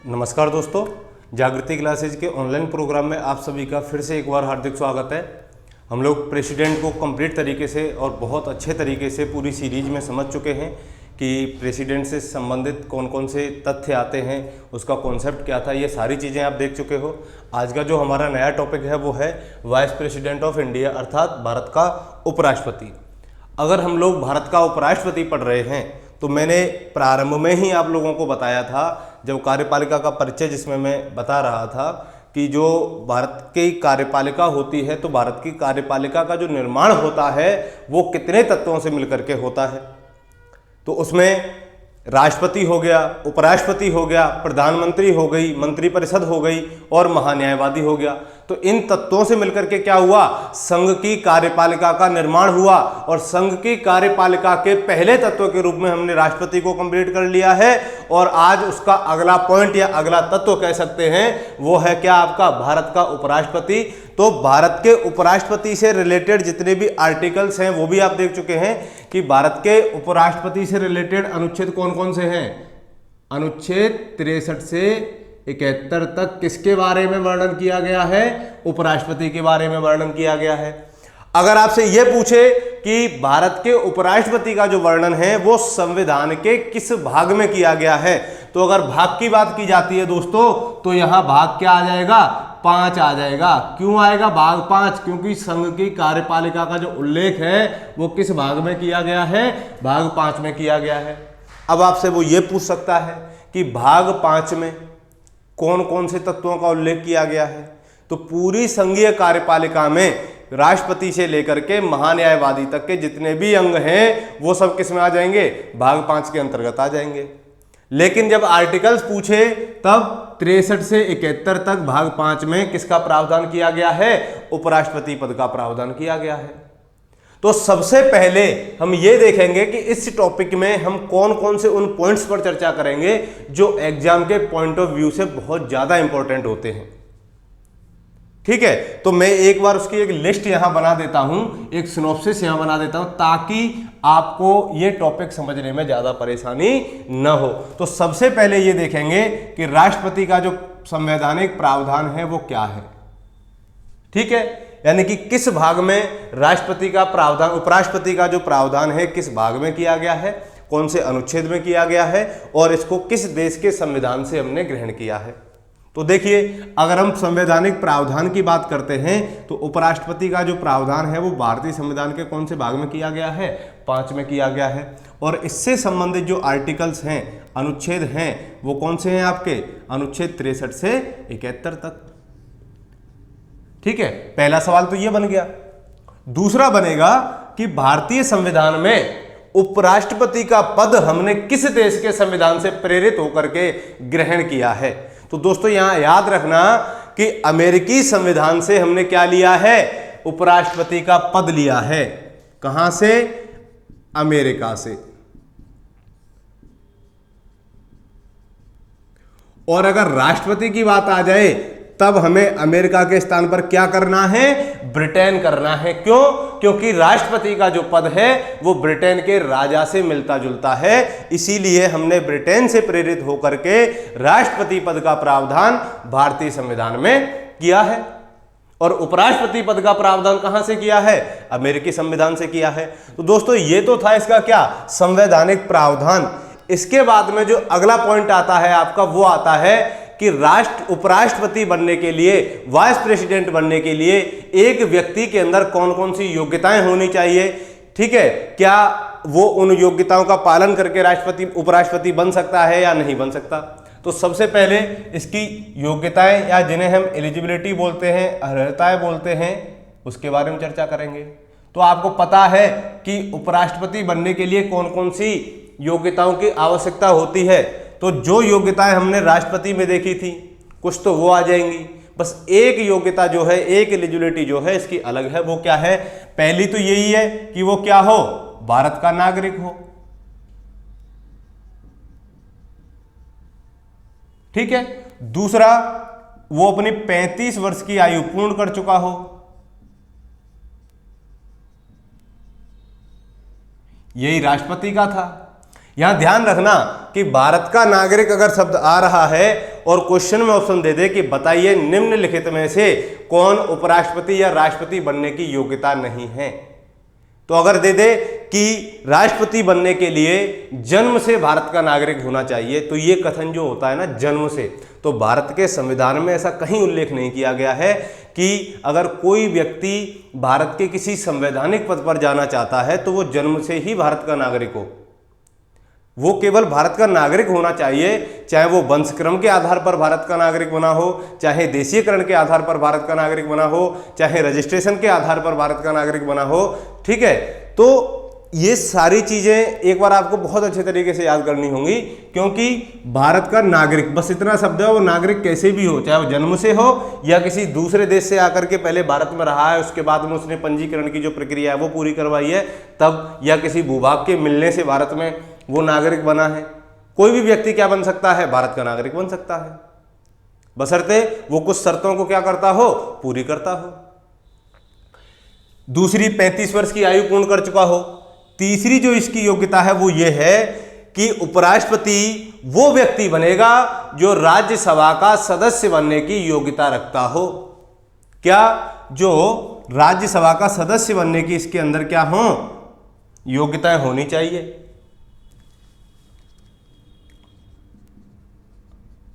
नमस्कार दोस्तों, जागृति क्लासेज के ऑनलाइन प्रोग्राम में आप सभी का फिर से एक बार हार्दिक स्वागत है। हम लोग प्रेसिडेंट को कंप्लीट तरीके से और बहुत अच्छे तरीके से पूरी सीरीज में समझ चुके हैं कि प्रेसिडेंट से संबंधित कौन कौन से तथ्य आते हैं, उसका कॉन्सेप्ट क्या था, ये सारी चीज़ें आप देख चुके हो। आज का जो हमारा नया टॉपिक है वो है वाइस प्रेसिडेंट ऑफ इंडिया, अर्थात भारत का उपराष्ट्रपति। अगर हम लोग भारत का उपराष्ट्रपति पढ़ रहे हैं तो मैंने प्रारंभ में ही आप लोगों को बताया था, जब कार्यपालिका का परिचय जिसमें मैं बता रहा था कि जो भारत की कार्यपालिका होती है तो भारत की कार्यपालिका का जो निर्माण होता है वो कितने तत्वों से मिलकर के होता है। तो उसमें राष्ट्रपति हो गया, उपराष्ट्रपति हो गया, प्रधानमंत्री हो गई, मंत्रिपरिषद हो गई और महान्यायवादी हो गया। तो इन तत्वों से मिलकर के क्या हुआ, संघ की कार्यपालिका का निर्माण हुआ। और संघ की कार्यपालिका के पहले तत्व के रूप में हमने राष्ट्रपति को कंप्लीट कर लिया है। और आज उसका अगला पॉइंट या अगला तत्व कह सकते हैं वो है क्या, आपका भारत का उपराष्ट्रपति। तो भारत के उपराष्ट्रपति से रिलेटेड जितने भी आर्टिकल्स हैं वो भी आप देख चुके हैं कि भारत के उपराष्ट्रपति से रिलेटेड अनुच्छेद कौन कौन से हैं। अनुच्छेद 63 से 71 तक किसके बारे में वर्णन किया गया है, उपराष्ट्रपति के बारे में वर्णन किया गया है। अगर आपसे यह पूछे कि भारत के उपराष्ट्रपति का जो वर्णन है वो संविधान के किस भाग में किया गया है, तो अगर भाग की बात की जाती है दोस्तों तो यहां भाग क्या आ जाएगा, 5 आ जाएगा। क्यों आएगा भाग 5? क्योंकि संघ की कार्यपालिका का जो उल्लेख है वो किस भाग में किया गया है, भाग 5 में किया गया है। अब आपसे वो ये पूछ सकता है कि भाग 5 में कौन कौन से तत्वों का उल्लेख किया गया है। तो पूरी संघीय कार्यपालिका में राष्ट्रपति से लेकर के महान्यायवादी तक के जितने भी अंग हैं वो सब किस में आ जाएंगे, भाग 5 के अंतर्गत आ जाएंगे। लेकिन जब आर्टिकल्स पूछे तब 63 से 71 तक भाग 5 में किसका प्रावधान किया गया है, उपराष्ट्रपति पद का प्रावधान किया गया है। तो सबसे पहले हम ये देखेंगे कि इस टॉपिक में हम कौन कौन से उन पॉइंट्स पर चर्चा करेंगे जो एग्जाम के पॉइंट ऑफ व्यू से बहुत ज्यादा इंपॉर्टेंट होते हैं। ठीक है, तो मैं एक बार उसकी एक लिस्ट यहां बना देता हूं, एक सिनॉप्सिस यहां बना देता हूं ताकि आपको ये टॉपिक समझने में ज्यादा परेशानी न हो। तो सबसे पहले ये देखेंगे कि राष्ट्रपति का जो संवैधानिक प्रावधान है वो क्या है। ठीक है, यानी कि किस भाग में राष्ट्रपति का प्रावधान, उपराष्ट्रपति का जो प्रावधान है किस भाग में किया गया है, कौन से अनुच्छेद में किया गया है और इसको किस देश के संविधान से हमने ग्रहण किया है। तो देखिए, अगर हम संवैधानिक प्रावधान की बात करते हैं तो उपराष्ट्रपति का जो प्रावधान है वो भारतीय संविधान के कौन से भाग में किया गया है, 5 में किया गया है। और इससे संबंधित जो आर्टिकल्स हैं, अनुच्छेद हैं, वो कौन से हैं आपके, अनुच्छेद 63 से 71 तक। ठीक है, पहला सवाल तो ये बन गया। दूसरा बनेगा कि भारतीय संविधान में उपराष्ट्रपति का पद हमने किस देश के संविधान से प्रेरित होकर के ग्रहण किया है। तो दोस्तों यहां याद रखना कि अमेरिकी संविधान से हमने क्या लिया है, उपराष्ट्रपति का पद लिया है। कहां से, अमेरिका से। और अगर राष्ट्रपति की बात आ जाए तब हमें अमेरिका के स्थान पर क्या करना है, ब्रिटेन करना है। क्यों? क्योंकि राष्ट्रपति का जो पद है वो ब्रिटेन के राजा से मिलता जुलता है, इसीलिए हमने ब्रिटेन से प्रेरित होकर के राष्ट्रपति पद का प्रावधान भारतीय संविधान में किया है। और उपराष्ट्रपति पद का प्रावधान कहां से किया है, अमेरिकी संविधान से किया है। तो दोस्तों ये तो था इसका क्या, संवैधानिक प्रावधान। इसके बाद में जो अगला पॉइंट आता है आपका वो आता है कि उपराष्ट्रपति बनने के लिए, वाइस प्रेसिडेंट बनने के लिए एक व्यक्ति के अंदर कौन कौन सी योग्यताएं होनी चाहिए। ठीक है, क्या वो उन योग्यताओं का पालन करके राष्ट्रपति, उपराष्ट्रपति बन सकता है या नहीं बन सकता। तो सबसे पहले इसकी योग्यताएं या जिन्हें हम एलिजिबिलिटी बोलते हैं, अर्हताएं बोलते हैं, उसके बारे में चर्चा करेंगे। तो आपको पता है कि उपराष्ट्रपति बनने के लिए कौन कौन सी योग्यताओं की आवश्यकता होती है। तो जो योग्यताएं हमने राष्ट्रपति में देखी थी कुछ तो वो आ जाएंगी। बस एक योग्यता जो है, एक एलिजिबिलिटी जो है इसकी अलग है। वो क्या है, पहली तो यही है कि वो क्या हो, भारत का नागरिक हो। ठीक है, दूसरा वो अपनी 35 वर्ष की आयु पूर्ण कर चुका हो। यही राष्ट्रपति का था। यहां ध्यान रखना कि भारत का नागरिक अगर शब्द आ रहा है और क्वेश्चन में ऑप्शन दे दे कि बताइए निम्नलिखित में से कौन उपराष्ट्रपति या राष्ट्रपति बनने की योग्यता नहीं है, तो अगर दे दे कि राष्ट्रपति बनने के लिए जन्म से भारत का नागरिक होना चाहिए, तो ये कथन जो होता है ना जन्म से, तो भारत के संविधान में ऐसा कहीं उल्लेख नहीं किया गया है कि अगर कोई व्यक्ति भारत के किसी संवैधानिक पद पर जाना चाहता है तो वो जन्म से ही भारत का नागरिक हो। वो केवल भारत का नागरिक होना चाहिए, चाहे वो वंशक्रम के आधार पर भारत का नागरिक बना हो, चाहे देशीयकरण के आधार पर भारत का नागरिक बना हो, चाहे रजिस्ट्रेशन के आधार पर भारत का नागरिक बना हो। ठीक है, तो ये सारी चीजें एक बार आपको बहुत अच्छे तरीके से याद करनी होंगी, क्योंकि भारत का नागरिक बस इतना शब्द है, वो नागरिक कैसे भी हो, चाहे वो जन्म से हो या किसी दूसरे देश से आकर के पहले भारत में रहा है, उसके बाद में उसने पंजीकरण की जो प्रक्रिया है वो पूरी करवाई है तब, या किसी भूभाग के मिलने से भारत में वो नागरिक बना है। कोई भी व्यक्ति क्या बन सकता है, भारत का नागरिक बन सकता है, बशर्ते वो कुछ शर्तों को क्या करता हो, पूरी करता हो। दूसरी 35 वर्ष की आयु पूर्ण कर चुका हो। तीसरी जो इसकी योग्यता है वो ये है कि उपराष्ट्रपति वो व्यक्ति बनेगा जो राज्यसभा का सदस्य बनने की योग्यता रखता हो। क्या, जो राज्यसभा का सदस्य बनने की इसके अंदर क्या हो, योग्यताएं होनी चाहिए।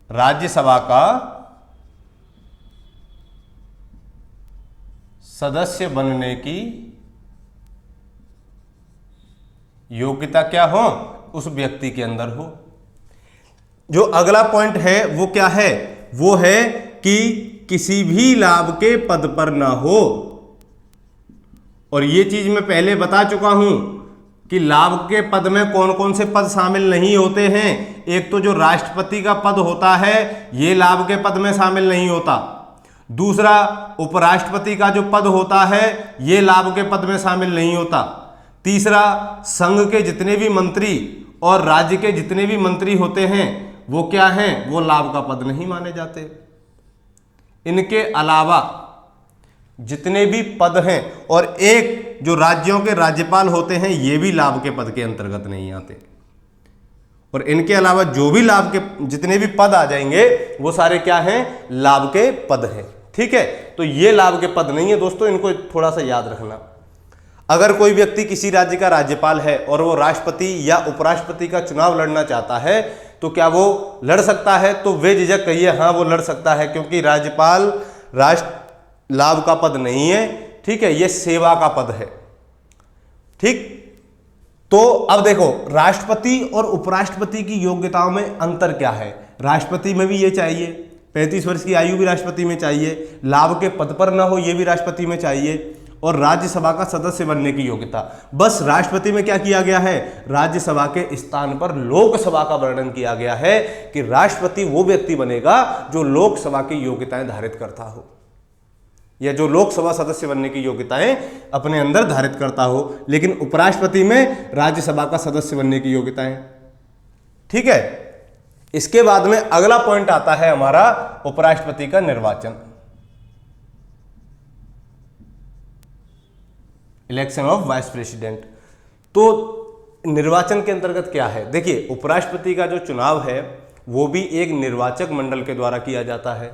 राज्यसभा का सदस्य बनने की योग्यता क्या हो, उस व्यक्ति के अंदर हो। जो अगला पॉइंट है वो क्या है, वो है कि किसी भी लाभ के पद पर ना हो। और ये चीज मैं पहले बता चुका हूं कि लाभ के पद में कौन कौन से पद शामिल नहीं होते हैं। एक तो जो राष्ट्रपति का पद होता है ये लाभ के पद में शामिल नहीं होता। दूसरा, उपराष्ट्रपति का जो पद होता है ये लाभ के पद में शामिल नहीं होता। तीसरा, संघ के जितने भी मंत्री और राज्य के जितने भी मंत्री होते हैं वो क्या हैं, वो लाभ का पद नहीं माने जाते। इनके अलावा जितने भी पद हैं और एक जो राज्यों के राज्यपाल होते हैं ये भी लाभ के पद के अंतर्गत नहीं आते। और इनके अलावा जो भी लाभ के जितने भी पद आ जाएंगे वो सारे क्या हैं, लाभ के पद हैं। ठीक है, तो ये लाभ के पद नहीं है दोस्तों, इनको थोड़ा सा याद रखना। अगर कोई व्यक्ति किसी राज्य का राज्यपाल है और वो राष्ट्रपति या उपराष्ट्रपति का चुनाव लड़ना चाहता है तो क्या वो लड़ सकता है, तो बेझिझक कहिए हाँ वो लड़ सकता है, क्योंकि राज्यपाल राष्ट्र लाभ का पद नहीं है। ठीक है, ये सेवा का पद है। ठीक, तो अब देखो राष्ट्रपति और उपराष्ट्रपति की योग्यताओं में अंतर क्या है। राष्ट्रपति में भी ये चाहिए, 35 वर्ष की आयु भी राष्ट्रपति में चाहिए, लाभ के पद पर ना हो ये भी राष्ट्रपति में चाहिए, और राज्यसभा का सदस्य बनने की योग्यता। बस राष्ट्रपति में क्या किया गया है, राज्यसभा के स्थान पर लोकसभा का वर्णन किया गया है कि राष्ट्रपति वो व्यक्ति बनेगा जो लोकसभा की योग्यताएं धारित करता हो, या जो लोकसभा सदस्य बनने की योग्यताएं अपने अंदर धारित करता हो। लेकिन उपराष्ट्रपति में राज्यसभा का सदस्य बनने की योग्यताएं। ठीक है, इसके बाद में अगला पॉइंट आता है हमारा उपराष्ट्रपति का निर्वाचन, इलेक्शन ऑफ वाइस प्रेसिडेंट। तो निर्वाचन के अंतर्गत क्या है, देखिए उपराष्ट्रपति का जो चुनाव है वो भी एक निर्वाचक मंडल के द्वारा किया जाता है।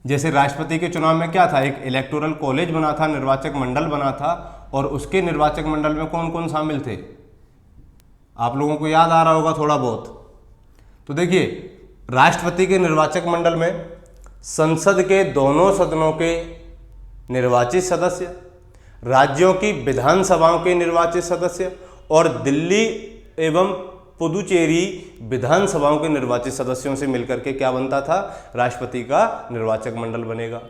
जैसे राष्ट्रपति के चुनाव में क्या था, एक इलेक्टोरल कॉलेज बना था, निर्वाचक मंडल बना था, और उसके निर्वाचक मंडल में कौन कौन शामिल थे, आप लोगों को याद आ रहा होगा थोड़ा बहुत। तो देखिए राष्ट्रपति के निर्वाचक मंडल में संसद के दोनों सदनों के निर्वाचित सदस्य, राज्यों की विधानसभाओं के निर्वाचित सदस्य और दिल्ली एवं पुदुचेरी विधानसभाओं के निर्वाचित सदस्यों से मिलकर के क्या बनता था, राष्ट्रपति का निर्वाचक मंडल बनेगा।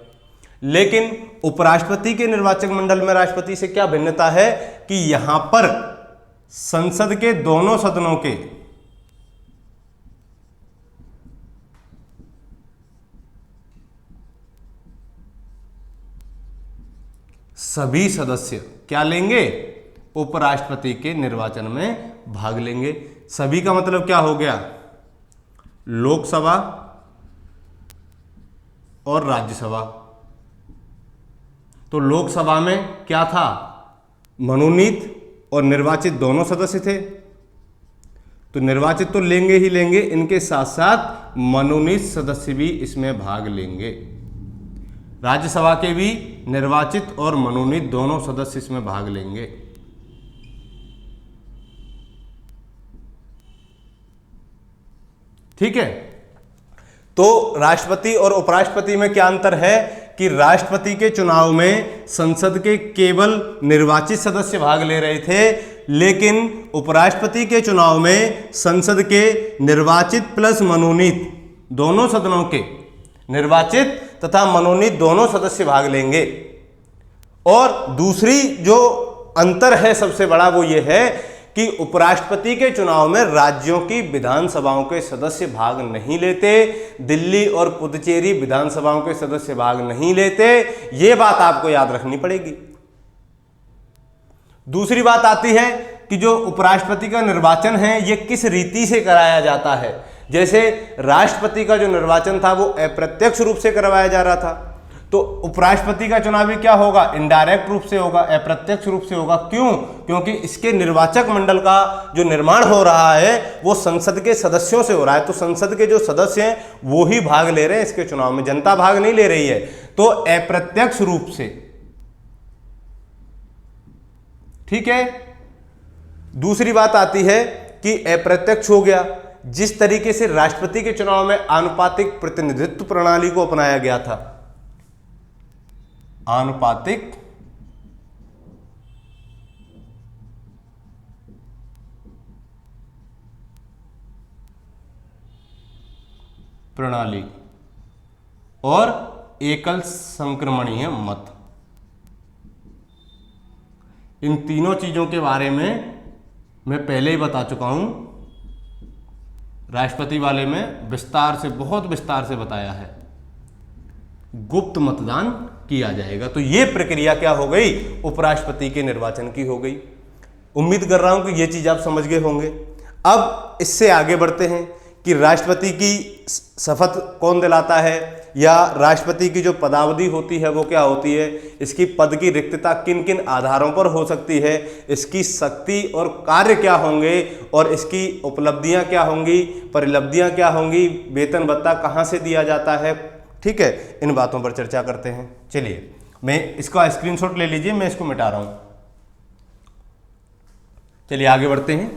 लेकिन उपराष्ट्रपति के निर्वाचक मंडल में राष्ट्रपति से क्या भिन्नता है कि यहां पर संसद के दोनों सदनों के सभी सदस्य क्या लेंगे, उपराष्ट्रपति के निर्वाचन में भाग लेंगे। सभी का मतलब क्या हो गया, लोकसभा और राज्यसभा। तो लोकसभा में क्या था, मनोनीत और निर्वाचित दोनों सदस्य थे। तो निर्वाचित तो लेंगे ही लेंगे, इनके साथ साथ मनोनीत सदस्य भी इसमें भाग लेंगे। राज्यसभा के भी निर्वाचित और मनोनीत दोनों सदस्य इसमें भाग लेंगे। ठीक है, तो राष्ट्रपति और उपराष्ट्रपति में क्या अंतर है कि राष्ट्रपति के चुनाव में संसद के केवल निर्वाचित सदस्य भाग ले रहे थे, लेकिन उपराष्ट्रपति के चुनाव में संसद के निर्वाचित प्लस मनोनीत दोनों सदनों के निर्वाचित तथा मनोनीत दोनों सदस्य भाग लेंगे। और दूसरी जो अंतर है सबसे बड़ा वो ये है कि उपराष्ट्रपति के चुनाव में राज्यों की विधानसभाओं के सदस्य भाग नहीं लेते, दिल्ली और पुदुचेरी विधानसभाओं के सदस्य भाग नहीं लेते। ये बात आपको याद रखनी पड़ेगी। दूसरी बात आती है कि जो उपराष्ट्रपति का निर्वाचन है ये किस रीति से कराया जाता है। जैसे राष्ट्रपति का जो निर्वाचन था वो अप्रत्यक्ष रूप से करवाया जा रहा था, तो उपराष्ट्रपति का चुनाव भी क्या होगा, इनडायरेक्ट रूप से होगा, अप्रत्यक्ष रूप से होगा। क्यों? क्योंकि इसके निर्वाचक मंडल का जो निर्माण हो रहा है वो संसद के सदस्यों से हो रहा है, तो संसद के जो सदस्य हैं वो ही भाग ले रहे हैं इसके चुनाव में, जनता भाग नहीं ले रही है, तो अप्रत्यक्ष रूप से। ठीक है, दूसरी बात आती है कि अप्रत्यक्ष हो गया, जिस तरीके से राष्ट्रपति के चुनाव में आनुपातिक प्रतिनिधित्व प्रणाली को अपनाया गया था, आनुपातिक प्रणाली और एकल संक्रमणीय मत, इन तीनों चीजों के बारे में मैं पहले ही बता चुका हूं। राष्ट्रपति वाले में विस्तार से, बहुत विस्तार से बताया है। गुप्त मतदान किया जाएगा। तो ये प्रक्रिया क्या हो गई, उपराष्ट्रपति के निर्वाचन की हो गई। उम्मीद कर रहा हूं कि ये चीज आप समझ गए होंगे। अब इससे आगे बढ़ते हैं कि राष्ट्रपति की शपथ कौन दिलाता है, या राष्ट्रपति की जो पदावधि होती है वो क्या होती है, इसकी पद की रिक्तता किन किन आधारों पर हो सकती है, इसकी शक्ति और कार्य क्या होंगे, और इसकी उपलब्धियां क्या होंगी, परिलब्धियां क्या होंगी, वेतन भत्ता कहाँ से दिया जाता है। ठीक है, इन बातों पर चर्चा करते हैं। चलिए, मैं इसका स्क्रीनशॉट ले लीजिए, मैं इसको मिटा रहा हूं। चलिए आगे बढ़ते हैं।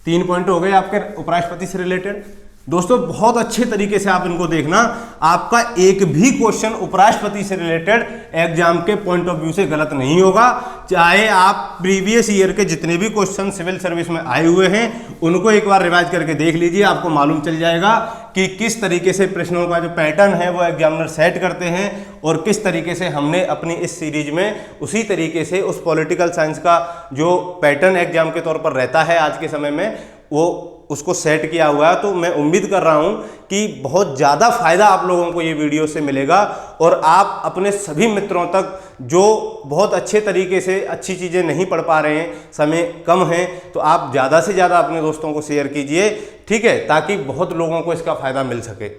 3 पॉइंट हो गए आपके उपराष्ट्रपति से रिलेटेड। दोस्तों बहुत अच्छे तरीके से आप इनको देखना, आपका एक भी क्वेश्चन उपराष्ट्रपति से रिलेटेड एग्जाम के पॉइंट ऑफ व्यू से गलत नहीं होगा। चाहे आप प्रीवियस ईयर के जितने भी क्वेश्चन सिविल सर्विस में आए हुए हैं उनको एक बार रिवाइज करके देख लीजिए, आपको मालूम चल जाएगा कि किस तरीके से प्रश्नों का जो पैटर्न है वो एग्जामिनर सेट करते हैं, और किस तरीके से हमने अपनी इस सीरीज में उसी तरीके से उस पॉलिटिकल साइंस का जो पैटर्न एग्जाम के तौर पर रहता है आज के समय में वो उसको सेट किया हुआ है। तो मैं उम्मीद कर रहा हूं कि बहुत ज़्यादा फायदा आप लोगों को ये वीडियो से मिलेगा, और आप अपने सभी मित्रों तक जो बहुत अच्छे तरीके से अच्छी चीज़ें नहीं पढ़ पा रहे हैं, समय कम है, तो आप ज़्यादा से ज़्यादा अपने दोस्तों को शेयर कीजिए। ठीक है, ताकि बहुत लोगों को इसका फायदा मिल सके।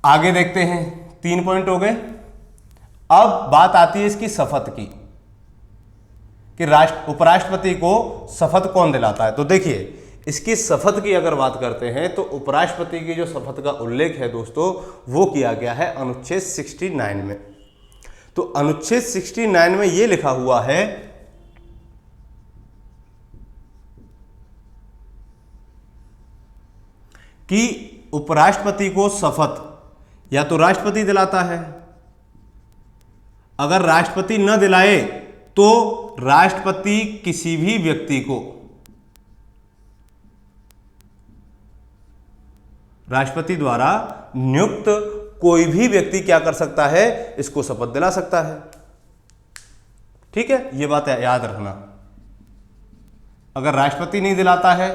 आगे देखते हैं, 3 पॉइंट हो गए। अब बात आती है इसकी शपथ की कि उपराष्ट्रपति को शपथ कौन दिलाता है। तो देखिए, इसकी शपथ की अगर बात करते हैं तो उपराष्ट्रपति की जो शपथ का उल्लेख है दोस्तों वो किया गया है अनुच्छेद 69 में। तो अनुच्छेद 69 में ये लिखा हुआ है कि उपराष्ट्रपति को शपथ या तो राष्ट्रपति दिलाता है, अगर राष्ट्रपति न दिलाए तो राष्ट्रपति किसी भी व्यक्ति को, राष्ट्रपति द्वारा नियुक्त कोई भी व्यक्ति क्या कर सकता है, इसको शपथ दिला सकता है। ठीक है, यह बात याद रखना। अगर राष्ट्रपति नहीं दिलाता है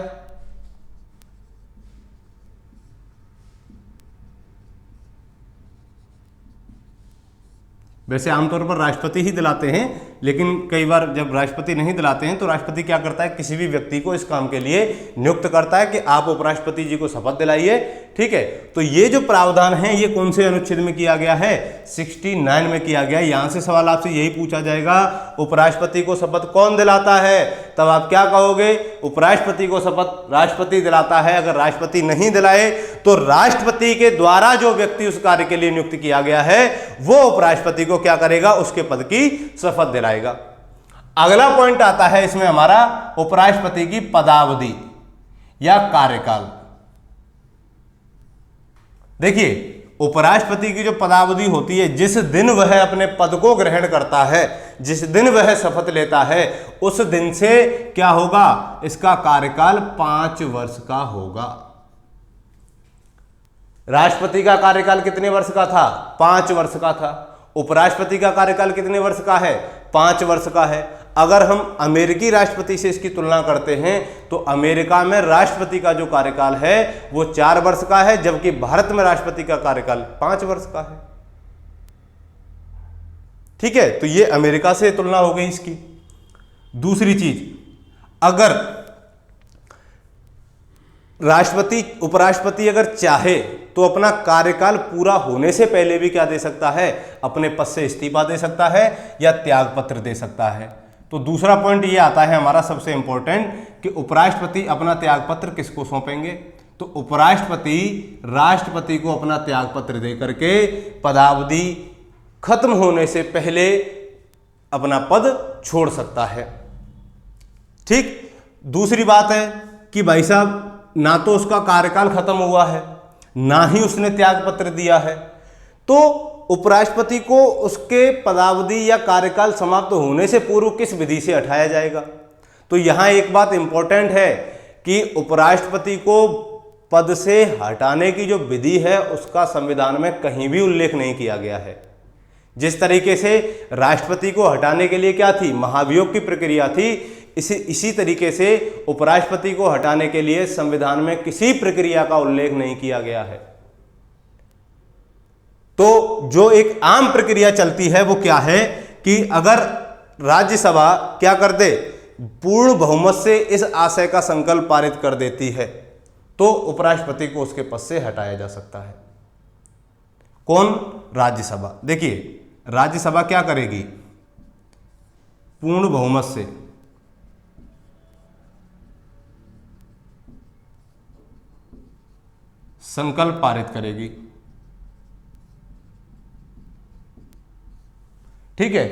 वैसे आमतौर पर राष्ट्रपति ही दिलाते हैं, लेकिन कई बार जब राष्ट्रपति नहीं दिलाते हैं तो राष्ट्रपति क्या करता है, किसी भी व्यक्ति को इस काम के लिए नियुक्त करता है कि आप उपराष्ट्रपति जी को शपथ दिलाइए। ठीक है, तो ये जो प्रावधान है ये कौन से अनुच्छेद में किया गया है, 69 में किया गया है। यहां से सवाल आपसे यही पूछा जाएगा, उपराष्ट्रपति को शपथ कौन दिलाता है, तब आप क्या कहोगे, उपराष्ट्रपति को शपथ राष्ट्रपति दिलाता है। अगर राष्ट्रपति नहीं दिलाए तो राष्ट्रपति के द्वारा जो व्यक्ति उस कार्य के लिए नियुक्त किया गया है वो उपराष्ट्रपति को क्या करेगा, उसके पद की शपथ दिलाएगा। अगला पॉइंट आता है इसमें हमारा उपराष्ट्रपति की पदावधि या कार्यकाल। देखिए, उपराष्ट्रपति की जो पदावधि होती है, जिस दिन वह अपने पद को ग्रहण करता है, जिस दिन वह शपथ लेता है, उस दिन से क्या होगा, इसका कार्यकाल 5 वर्ष का होगा। राष्ट्रपति का कार्यकाल कितने वर्ष का था, 5 वर्ष का था। उपराष्ट्रपति का कार्यकाल कितने वर्ष का है, 5 वर्ष का है। अगर हम अमेरिकी राष्ट्रपति से इसकी तुलना करते हैं तो अमेरिका में राष्ट्रपति का जो कार्यकाल है वो 4 वर्ष का है, जबकि भारत में राष्ट्रपति का कार्यकाल 5 वर्ष का है। ठीक है, तो ये अमेरिका से तुलना हो गई इसकी। दूसरी चीज, अगर राष्ट्रपति उपराष्ट्रपति अगर चाहे तो अपना कार्यकाल पूरा होने से पहले भी क्या दे सकता है, अपने पद से इस्तीफा दे सकता है या त्यागपत्र दे सकता है। तो दूसरा पॉइंट ये आता है हमारा सबसे इंपॉर्टेंट कि उपराष्ट्रपति अपना त्यागपत्र किसको सौंपेंगे, तो उपराष्ट्रपति राष्ट्रपति को अपना त्यागपत्र दे करके पदावधि खत्म होने से पहले अपना पद छोड़ सकता है। ठीक, दूसरी बात है कि भाई साहब ना तो उसका कार्यकाल खत्म हुआ है, ना ही उसने त्यागपत्र दिया है, तो उपराष्ट्रपति को उसके पदावधि या कार्यकाल समाप्त होने से पूर्व किस विधि से हटाया जाएगा। तो यहां एक बात इंपॉर्टेंट है कि उपराष्ट्रपति को पद से हटाने की जो विधि है उसका संविधान में कहीं भी उल्लेख नहीं किया गया है। जिस तरीके से राष्ट्रपति को हटाने के लिए क्या थी, महाभियोग की प्रक्रिया थी, इसी तरीके से उपराष्ट्रपति को हटाने के लिए संविधान में किसी प्रक्रिया का उल्लेख नहीं किया गया है। तो जो एक आम प्रक्रिया चलती है वो क्या है कि अगर राज्यसभा क्या कर दे, पूर्ण बहुमत से इस आशय का संकल्प पारित कर देती है तो उपराष्ट्रपति को उसके पद से हटाया जा सकता है। कौन, राज्यसभा। देखिए, राज्यसभा क्या करेगी, पूर्ण बहुमत से संकल्प पारित करेगी। ठीक है,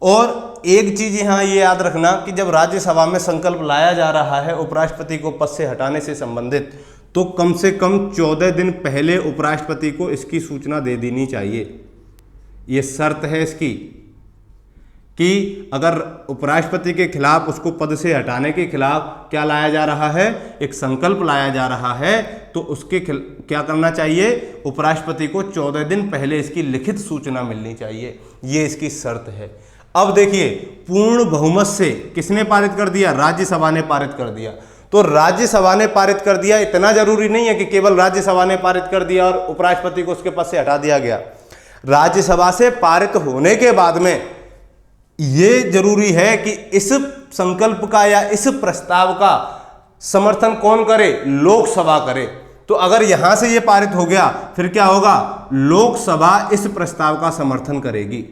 और एक चीज यहां ये याद रखना कि जब राज्यसभा में संकल्प लाया जा रहा है उपराष्ट्रपति को पद से हटाने से संबंधित, तो कम से कम 14 दिन पहले उपराष्ट्रपति को इसकी सूचना दे देनी चाहिए। ये शर्त है इसकी कि अगर उपराष्ट्रपति के खिलाफ, उसको पद से हटाने के खिलाफ क्या लाया जा रहा है, एक संकल्प लाया जा रहा है, तो उसके क्या करना चाहिए, उपराष्ट्रपति को 14 दिन पहले इसकी लिखित सूचना मिलनी चाहिए। ये इसकी शर्त है। अब देखिए, पूर्ण बहुमत से किसने पारित कर दिया, राज्यसभा ने पारित कर दिया। तो राज्यसभा ने पारित कर दिया, इतना जरूरी नहीं है कि केवल राज्यसभा ने पारित कर दिया और उपराष्ट्रपति को उसके पद से हटा दिया गया। राज्यसभा से पारित होने के बाद में यह जरूरी है कि इस संकल्प का या इस प्रस्ताव का समर्थन कौन करे, लोकसभा करे। तो अगर यहां से यह पारित हो गया फिर क्या होगा, लोकसभा इस प्रस्ताव का समर्थन करेगी।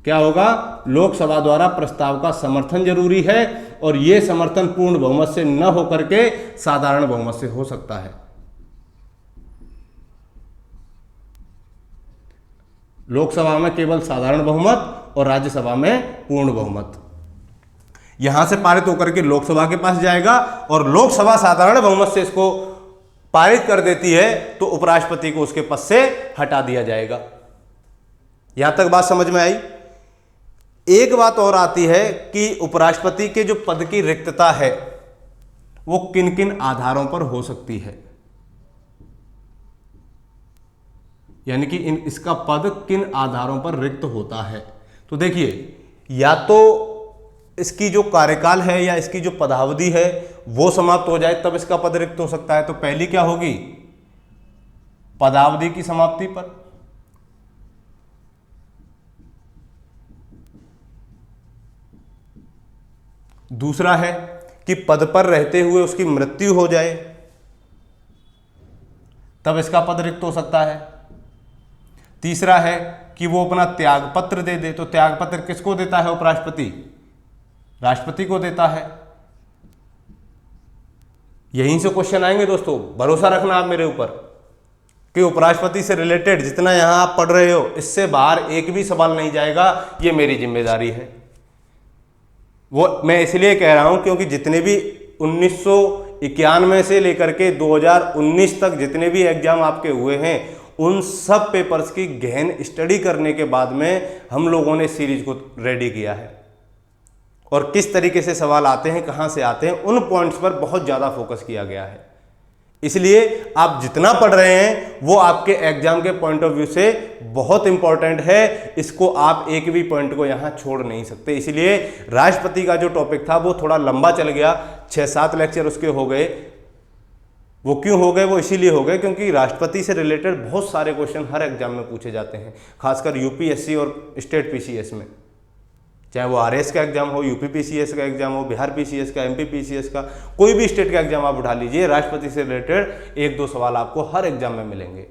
क्या होगा, लोकसभा द्वारा प्रस्ताव का समर्थन जरूरी है और यह समर्थन पूर्ण बहुमत से न होकर के साधारण बहुमत से हो सकता है। लोकसभा में केवल साधारण बहुमत और राज्यसभा में पूर्ण बहुमत। यहां से पारित होकर के लोकसभा के पास जाएगा और लोकसभा साधारण बहुमत से इसको पारित कर देती है तो उपराष्ट्रपति को उसके पद से हटा दिया जाएगा। यहां तक बात समझ में आई। एक बात और आती है कि उपराष्ट्रपति के जो पद की रिक्तता है वो किन किन आधारों पर हो सकती है, यानी कि इसका पद किन आधारों पर रिक्त होता है। तो देखिए, या तो इसकी जो कार्यकाल है या इसकी जो पदावधि है वो समाप्त हो जाए तब इसका पद रिक्त हो सकता है। तो पहली क्या होगी, पदावधि की समाप्ति पर। दूसरा है कि पद पर रहते हुए उसकी मृत्यु हो जाए, तब इसका पद रिक्त हो सकता है। तीसरा है कि वो अपना त्यागपत्र दे दे, तो त्यागपत्र किसको देता है उपराष्ट्रपति? राष्ट्रपति को देता है। यहीं से क्वेश्चन आएंगे दोस्तों, भरोसा रखना आप मेरे ऊपर कि उपराष्ट्रपति से रिलेटेड जितना यहां आप पढ़ रहे हो इससे बाहर एक भी सवाल नहीं जाएगा, ये मेरी जिम्मेदारी है। वो मैं इसलिए कह रहा हूं क्योंकि जितने भी 1991 से लेकर के 2019 तक जितने भी एग्जाम आपके हुए हैं उन सब पेपर्स की गहन स्टडी करने के बाद में हम लोगों ने सीरीज को रेडी किया है, और किस तरीके से सवाल आते हैं, कहां से आते हैं, उन पॉइंट्स पर बहुत ज़्यादा फोकस किया गया है। इसलिए आप जितना पढ़ रहे हैं वो आपके एग्जाम के पॉइंट ऑफ व्यू से बहुत इंपॉर्टेंट है, इसको आप एक भी पॉइंट को यहां छोड़ नहीं सकते। इसलिए राष्ट्रपति का जो टॉपिक था वो थोड़ा लंबा चल गया, 6-7 लेक्चर उसके हो गए। वो क्यों हो गए? वो इसीलिए हो गए क्योंकि राष्ट्रपति से रिलेटेड बहुत सारे क्वेश्चन हर एग्जाम में पूछे जाते हैं, खासकर यूपीएससी और स्टेट पीसीएस में, चाहे वो आरएस का एग्जाम हो, यूपी पीसीएस का एग्जाम हो, बिहार पीसीएस का, एमपी पीसीएस का, कोई भी स्टेट का एग्जाम आप उठा लीजिए, राष्ट्रपति से रिलेटेड 1-2 सवाल आपको हर एग्जाम में मिलेंगे,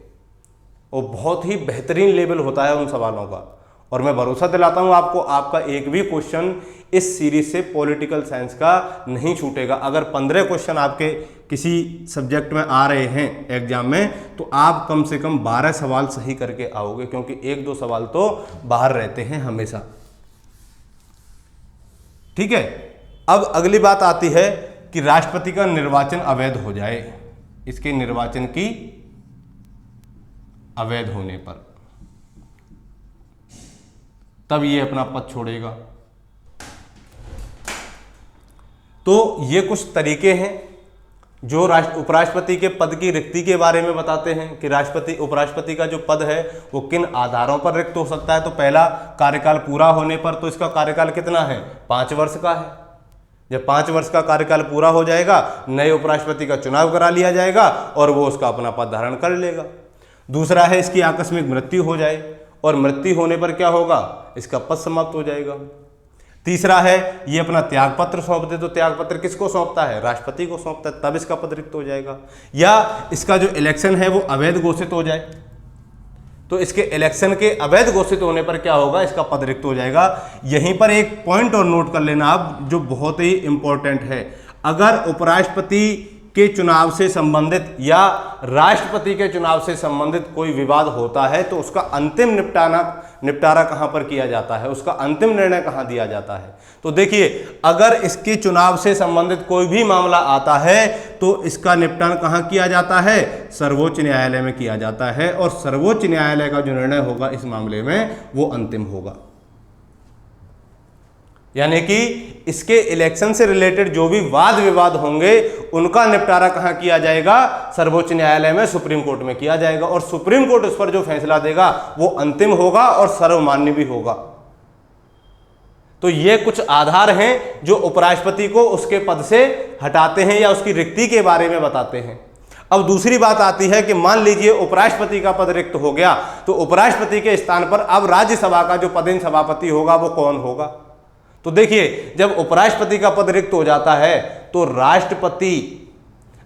और बहुत ही बेहतरीन लेवल होता है उन सवालों का। और मैं भरोसा दिलाता हूं आपको, आपका एक भी क्वेश्चन इस सीरीज से पॉलिटिकल साइंस का नहीं छूटेगा। अगर 15 क्वेश्चन आपके किसी सब्जेक्ट में आ रहे हैं एग्जाम में, तो आप कम से कम 12 सवाल सही करके आओगे, क्योंकि 1-2 सवाल तो बाहर रहते हैं हमेशा। ठीक है, अब अगली बात आती है कि राष्ट्रपति का निर्वाचन अवैध हो जाए, इसके निर्वाचन की अवैध होने पर तब ये अपना पद छोड़ेगा। तो ये कुछ तरीके हैं जो उपराष्ट्रपति के पद की रिक्ति के बारे में बताते हैं कि उपराष्ट्रपति का जो पद है वो किन आधारों पर रिक्त हो सकता है। तो पहला, कार्यकाल पूरा होने पर, तो इसका कार्यकाल कितना है? 5 वर्ष का है। जब 5 वर्ष का कार्यकाल पूरा हो जाएगा, नए उपराष्ट्रपति का चुनाव करा लिया जाएगा और वो उसका अपना पद धारण कर लेगा। दूसरा है इसकी आकस्मिक मृत्यु हो जाए, और मृत्यु होने पर क्या होगा? इसका पद समाप्त हो जाएगा। तीसरा है ये अपना त्यागपत्र सौंप दे, तो त्यागपत्र किसको सौंपता है? राष्ट्रपति को सौंपता है, तब इसका पद रिक्त हो जाएगा। या इसका जो इलेक्शन है वो अवैध घोषित हो जाए, तो इसके इलेक्शन के अवैध घोषित होने पर क्या होगा? इसका पद रिक्त हो जाएगा। यहीं पर एक पॉइंट और नोट कर लेना आप, जो बहुत ही इंपॉर्टेंट है। अगर उपराष्ट्रपति के चुनाव से संबंधित या राष्ट्रपति के चुनाव से संबंधित कोई विवाद होता है, तो उसका अंतिम निपटारा कहां पर किया जाता है, उसका अंतिम निर्णय कहां दिया जाता है? तो देखिए, अगर इसके चुनाव से संबंधित कोई भी मामला आता है तो इसका निपटान कहां किया जाता है? सर्वोच्च न्यायालय में किया जाता है, और सर्वोच्च न्यायालय का जो निर्णय होगा इस मामले में वो अंतिम होगा। यानी कि इसके इलेक्शन से रिलेटेड जो भी वाद विवाद होंगे उनका निपटारा कहां किया जाएगा? सर्वोच्च न्यायालय में, सुप्रीम कोर्ट में किया जाएगा, और सुप्रीम कोर्ट उस पर जो फैसला देगा वो अंतिम होगा और सर्वमान्य भी होगा। तो ये कुछ आधार हैं जो उपराष्ट्रपति को उसके पद से हटाते हैं या उसकी रिक्ति के बारे में बताते हैं। अब दूसरी बात आती है कि मान लीजिए उपराष्ट्रपति का पद रिक्त हो गया, तो उपराष्ट्रपति के स्थान पर अब राज्यसभा का जो पदेन सभापति होगा वो कौन होगा? तो देखिए, जब उपराष्ट्रपति का पद रिक्त हो जाता है तो राष्ट्रपति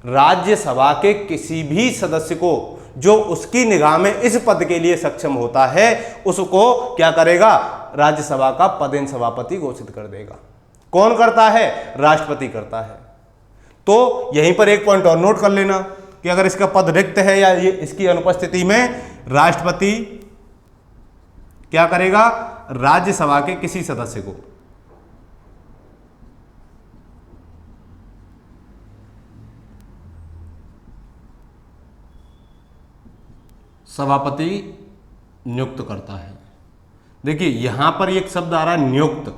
राज्यसभा के किसी भी सदस्य को जो उसकी निगाह में इस पद के लिए सक्षम होता है उसको क्या करेगा? राज्यसभा का पदेन सभापति घोषित कर देगा। कौन करता है? राष्ट्रपति करता है। तो यहीं पर एक पॉइंट और नोट कर लेना कि अगर इसका पद रिक्त है या ये इसकी अनुपस्थिति में राष्ट्रपति क्या करेगा? राज्यसभा के किसी सदस्य को सभापति नियुक्त करता है। देखिए, यहां पर एक शब्द आ रहा है नियुक्त,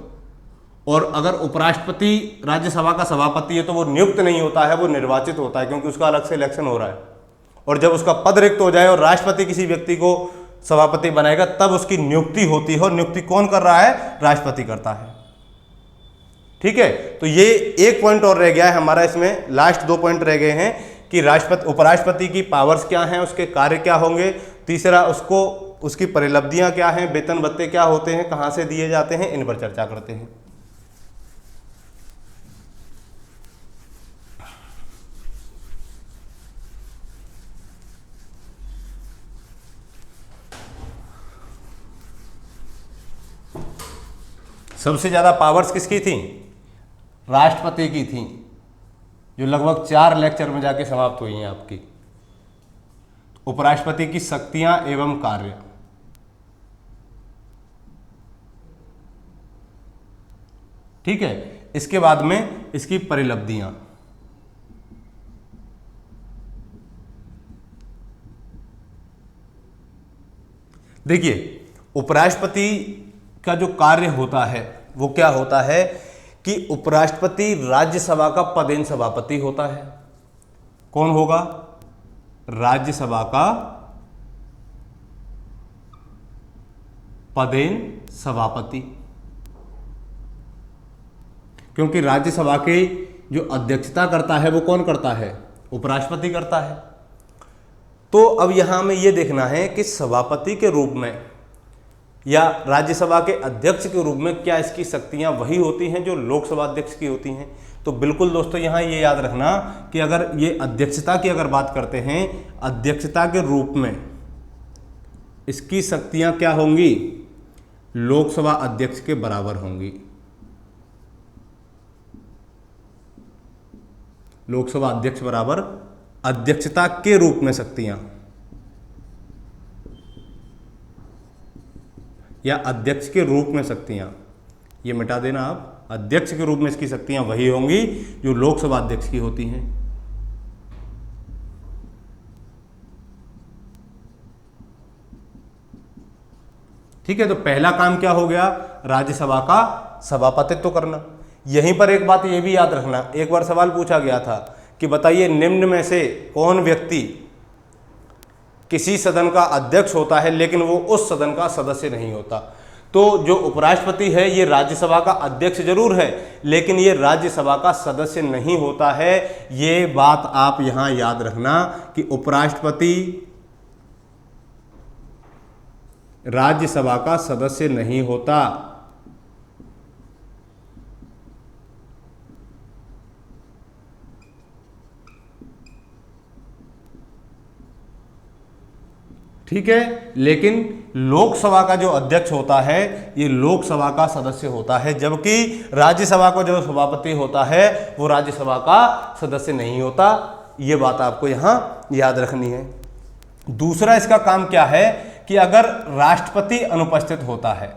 और अगर उपराष्ट्रपति राज्यसभा का सभापति है तो वो नियुक्त नहीं होता है, वो निर्वाचित होता है, क्योंकि उसका अलग से इलेक्शन हो रहा है। और जब उसका पद रिक्त हो जाए और राष्ट्रपति किसी व्यक्ति को सभापति बनाएगा तब उसकी नियुक्ति होती है, और नियुक्ति कौन कर रहा है? राष्ट्रपति करता है। ठीक है, तो ये एक पॉइंट और रह गया है हमारा, इसमें लास्ट 2 पॉइंट रह गए हैं कि राष्ट्रपति उपराष्ट्रपति की पावर्स क्या हैं, उसके कार्य क्या होंगे। तीसरा उसकी परिलब्धियां क्या हैं, वेतन भत्ते क्या होते हैं, कहाँ से दिए जाते हैं, इन पर चर्चा करते हैं। सबसे ज़्यादा पावर्स किसकी थी? राष्ट्रपति की थी, जो लगभग 4 लेक्चर में जाके समाप्त हुई हैं आपकी। उपराष्ट्रपति की शक्तियां एवं कार्य, ठीक है। इसके बाद में इसकी परिलब्धियां, देखिए उपराष्ट्रपति का जो कार्य होता है वो क्या होता है कि उपराष्ट्रपति राज्यसभा का पदेन सभापति होता है। कौन होगा? राज्यसभा का पदेन सभापति, क्योंकि राज्यसभा की जो अध्यक्षता करता है वो कौन करता है? उपराष्ट्रपति करता है। तो अब यहां में ये देखना है कि सभापति के रूप में या राज्यसभा के अध्यक्ष के रूप में क्या इसकी शक्तियां वही होती हैं जो लोकसभा अध्यक्ष की होती हैं। तो बिल्कुल दोस्तों यहाँ ये याद रखना कि अगर ये अध्यक्षता की अगर बात करते हैं, अध्यक्षता के रूप में इसकी शक्तियां क्या होंगी? लोकसभा अध्यक्ष के बराबर होंगी। लोकसभा अध्यक्ष बराबर अध्यक्षता के रूप में शक्तियां, या अध्यक्ष के रूप में शक्तियां, ये मिटा देना आप। अध्यक्ष के रूप में इसकी शक्तियां वही होंगी जो लोकसभा अध्यक्ष की होती हैं। ठीक है, तो पहला काम क्या हो गया? राज्यसभा का सभापतित्व करना। यहीं पर एक बात ये भी याद रखना, एक बार सवाल पूछा गया था कि बताइए निम्न में से कौन व्यक्ति किसी सदन का अध्यक्ष होता है लेकिन वो उस सदन का सदस्य नहीं होता। तो जो उपराष्ट्रपति है ये राज्यसभा का अध्यक्ष जरूर है लेकिन ये राज्यसभा का सदस्य नहीं होता है। ये बात आप यहां याद रखना कि उपराष्ट्रपति राज्यसभा का सदस्य नहीं होता। ठीक है, लेकिन लोकसभा का जो अध्यक्ष होता है ये लोकसभा का सदस्य होता है, जबकि राज्यसभा का जो सभापति होता है वो राज्यसभा का सदस्य नहीं होता। ये बात आपको यहां याद रखनी है। दूसरा इसका काम क्या है कि अगर राष्ट्रपति अनुपस्थित होता है,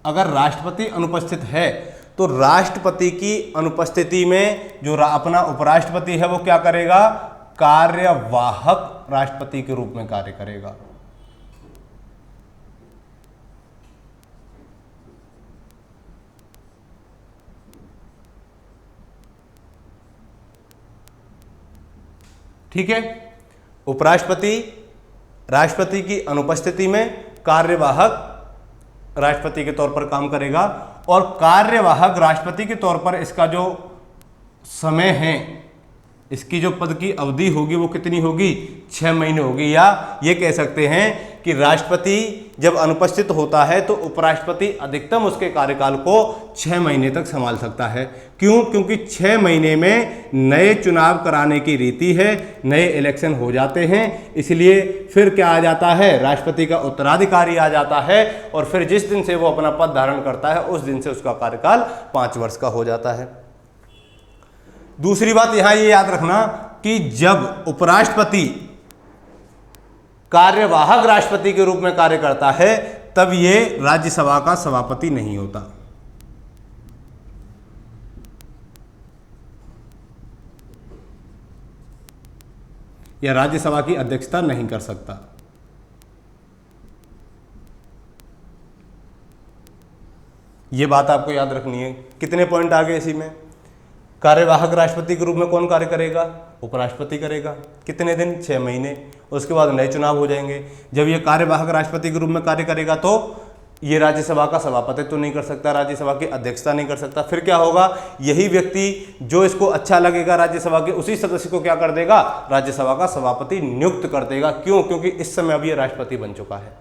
अगर राष्ट्रपति अनुपस्थित है तो राष्ट्रपति की अनुपस्थिति में जो अपना उपराष्ट्रपति है वो क्या करेगा? कार्यवाहक राष्ट्रपति के रूप में कार्य करेगा। ठीक है, उपराष्ट्रपति राष्ट्रपति की अनुपस्थिति में कार्यवाहक राष्ट्रपति के तौर पर काम करेगा और कार्यवाहक राष्ट्रपति के तौर पर इसका जो समय है, इसकी जो पद की अवधि होगी वो कितनी होगी? 6 महीने होगी। या ये कह सकते हैं कि राष्ट्रपति जब अनुपस्थित होता है तो उपराष्ट्रपति अधिकतम उसके कार्यकाल को 6 महीने तक संभाल सकता है। क्यों? क्योंकि 6 महीने में नए चुनाव कराने की रीति है, नए इलेक्शन हो जाते हैं, इसलिए फिर क्या आ जाता है? राष्ट्रपति का उत्तराधिकारी आ जाता है और फिर जिस दिन से वो अपना पद धारण करता है उस दिन से उसका कार्यकाल 5 वर्ष का हो जाता है। दूसरी बात यहां ये याद रखना कि जब उपराष्ट्रपति कार्यवाहक राष्ट्रपति के रूप में कार्य करता है तब ये राज्यसभा का सभापति नहीं होता। या राज्यसभा की अध्यक्षता नहीं कर सकता। ये बात आपको याद रखनी है। कितने पॉइंट आ गए इसी में? कार्यवाहक राष्ट्रपति के रूप में कौन कार्य करेगा? उपराष्ट्रपति करेगा। कितने दिन? 6 महीने। उसके बाद नए चुनाव हो जाएंगे। जब ये कार्यवाहक राष्ट्रपति के रूप में कार्य करेगा तो ये राज्यसभा का सभापतित्व नहीं कर सकता, राज्यसभा की अध्यक्षता नहीं कर सकता। फिर क्या होगा, यही व्यक्ति जो इसको अच्छा लगेगा राज्यसभा के, उसी सदस्य को क्या कर देगा, राज्यसभा का सभापति नियुक्त कर देगा। क्यों? क्योंकि इस समय अब ये राष्ट्रपति बन चुका है।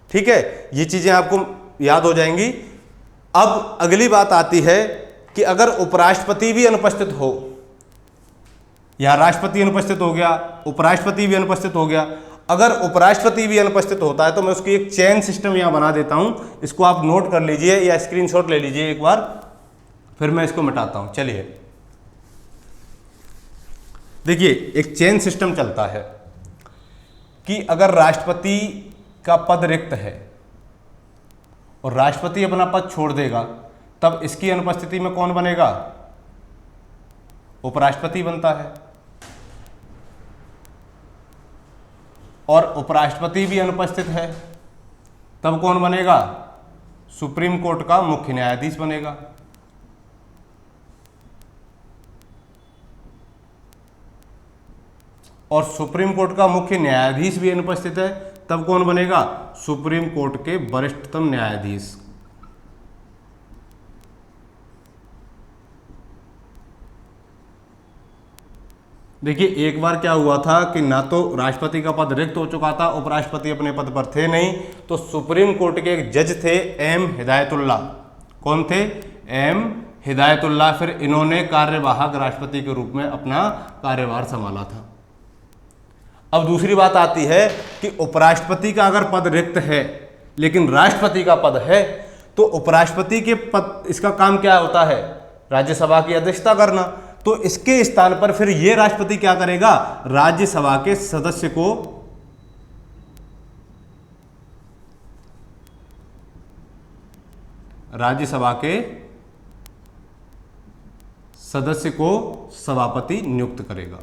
ठीक है, ये चीजें आपको याद हो जाएंगी। अब अगली बात आती है कि अगर उपराष्ट्रपति भी अनुपस्थित हो, या राष्ट्रपति अनुपस्थित हो गया, उपराष्ट्रपति भी अनुपस्थित हो गया, अगर उपराष्ट्रपति भी अनुपस्थित होता है तो मैं उसकी एक चेन सिस्टम यहां बना देता हूं, इसको आप नोट कर लीजिए या स्क्रीनशॉट ले लीजिए एक बार, फिर मैं इसको मिटाता हूं। चलिए देखिए, एक चेन सिस्टम चलता है कि अगर राष्ट्रपति का पद रिक्त है और राष्ट्रपति अपना पद छोड़ देगा, तब इसकी अनुपस्थिति में कौन बनेगा, उपराष्ट्रपति बनता है। और उपराष्ट्रपति भी अनुपस्थित है, तब कौन बनेगा, सुप्रीम कोर्ट का मुख्य न्यायाधीश बनेगा। और सुप्रीम कोर्ट का मुख्य न्यायाधीश भी अनुपस्थित है, तब कौन बनेगा, सुप्रीम कोर्ट के वरिष्ठतम न्यायाधीश। देखिए, एक बार क्या हुआ था कि ना तो राष्ट्रपति का पद रिक्त हो चुका था, उपराष्ट्रपति अपने पद पर थे नहीं, तो सुप्रीम कोर्ट के एक जज थे एम हिदायतुल्लाह। कौन थे, एम हिदायतुल्लाह। फिर इन्होंने कार्यवाहक राष्ट्रपति के रूप में अपना कार्यभार संभाला था। अब दूसरी बात आती है कि उपराष्ट्रपति का अगर पद रिक्त है लेकिन राष्ट्रपति का पद है, तो उपराष्ट्रपति के पद, इसका काम क्या होता है, राज्यसभा की अध्यक्षता करना। तो इसके स्थान पर फिर ये राष्ट्रपति क्या करेगा, राज्यसभा के सदस्य को सभापति नियुक्त करेगा।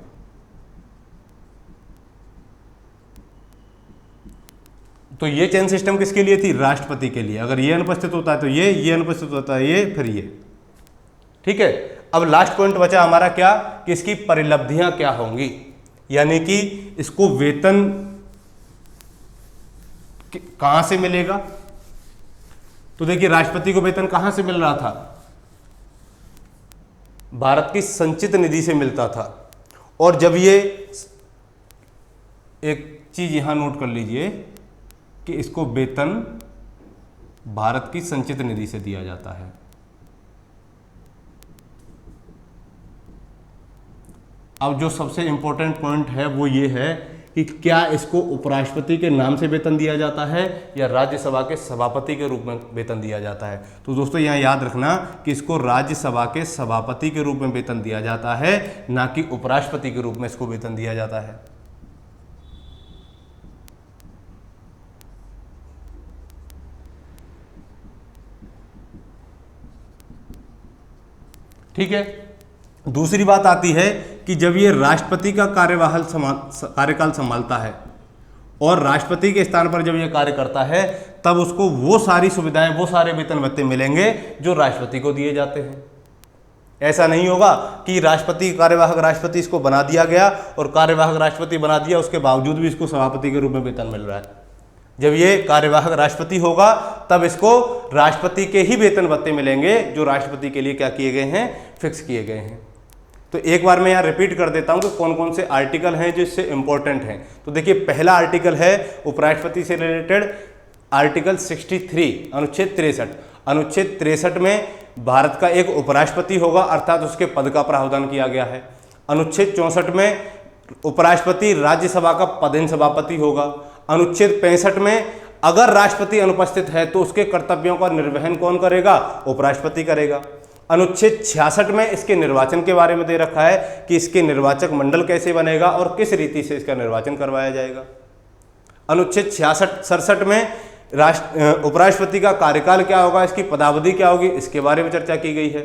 तो ये चेन सिस्टम किसके लिए थी, राष्ट्रपति के लिए। अगर ये अनुपस्थित होता है तो ये अनुपस्थित होता है ये, फिर ये। ठीक है, अब लास्ट पॉइंट बचा हमारा क्या, कि इसकी परिलब्धियां क्या होंगी, यानी कि इसको वेतन कहां से मिलेगा। तो देखिए, राष्ट्रपति को वेतन कहां से मिल रहा था, भारत की संचित निधि से मिलता था। और जब ये, एक चीज यहां नोट कर लीजिए कि इसको वेतन भारत की संचित निधि से दिया जाता है। अब जो सबसे इंपॉर्टेंट पॉइंट है वो ये है कि क्या इसको उपराष्ट्रपति के नाम से वेतन दिया जाता है या राज्यसभा के सभापति के रूप में वेतन दिया जाता है। तो दोस्तों यहाँ याद रखना कि इसको राज्यसभा के सभापति के रूप में वेतन दिया जाता है, ना कि उपराष्ट्रपति के रूप में इसको वेतन दिया जाता है। ठीक है, दूसरी बात आती है कि जब ये राष्ट्रपति का कार्यकाल संभालता है और राष्ट्रपति के स्थान पर जब ये कार्य करता है, तब उसको वो सारी सुविधाएं, वो सारे वेतन भत्ते मिलेंगे जो राष्ट्रपति को दिए जाते हैं। ऐसा नहीं होगा कि राष्ट्रपति, कार्यवाहक राष्ट्रपति इसको बना दिया गया और कार्यवाहक राष्ट्रपति बना दिया, उसके बावजूद भी इसको सभापति के रूप में वेतन मिल रहा है। जब ये कार्यवाहक राष्ट्रपति होगा तब इसको राष्ट्रपति के ही वेतन भत्ते मिलेंगे जो राष्ट्रपति के लिए क्या किए गए हैं, फिक्स किए गए हैं। तो एक बार मैं यहाँ रिपीट कर देता हूँ कि कौन कौन से आर्टिकल हैं जो इससे इंपॉर्टेंट हैं। तो देखिए, पहला आर्टिकल है उपराष्ट्रपति से रिलेटेड, आर्टिकल 63 अनुच्छेद 63। अनुच्छेद 63 में भारत का एक उपराष्ट्रपति होगा, अर्थात उसके पद का प्रावधान किया गया है। अनुच्छेद 64 में उपराष्ट्रपति राज्यसभा का पदेन सभापति होगा। अनुच्छेद 65 में अगर राष्ट्रपति अनुपस्थित है तो उसके कर्तव्यों का निर्वहन कौन करेगा, उपराष्ट्रपति करेगा। अनुच्छेद 66 में इसके निर्वाचन के बारे में दे रखा है कि इसके निर्वाचक मंडल कैसे बनेगा और किस रीति से इसका निर्वाचन करवाया जाएगा। अनुच्छेद 67 में उपराष्ट्रपति का कार्यकाल क्या होगा, इसकी पदावधि क्या होगी, इसके बारे में चर्चा की गई है।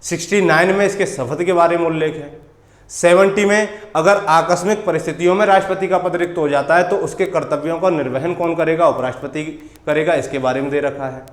69 में इसके शपथ के बारे में उल्लेख है। 70 में अगर आकस्मिक परिस्थितियों में राष्ट्रपति का पद रिक्त हो जाता है तो उसके कर्तव्यों का निर्वहन कौन करेगा, उपराष्ट्रपति करेगा, इसके बारे में दे रखा है।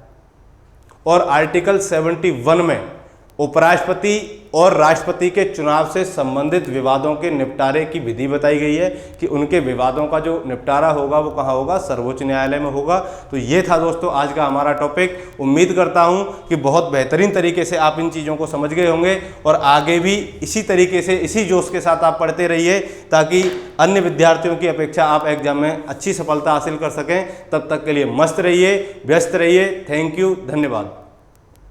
और आर्टिकल 71 में उपराष्ट्रपति और राष्ट्रपति के चुनाव से संबंधित विवादों के निपटारे की विधि बताई गई है कि उनके विवादों का जो निपटारा होगा वो कहाँ होगा, सर्वोच्च न्यायालय में होगा। तो ये था दोस्तों आज का हमारा टॉपिक। उम्मीद करता हूँ कि बहुत बेहतरीन तरीके से आप इन चीज़ों को समझ गए होंगे और आगे भी इसी तरीके से इसी जोश के साथ आप पढ़ते रहिए ताकि अन्य विद्यार्थियों की अपेक्षा आप एग्जाम में अच्छी सफलता हासिल कर सकें। तब तक के लिए मस्त रहिए, व्यस्त रहिए। थैंक यू, धन्यवाद।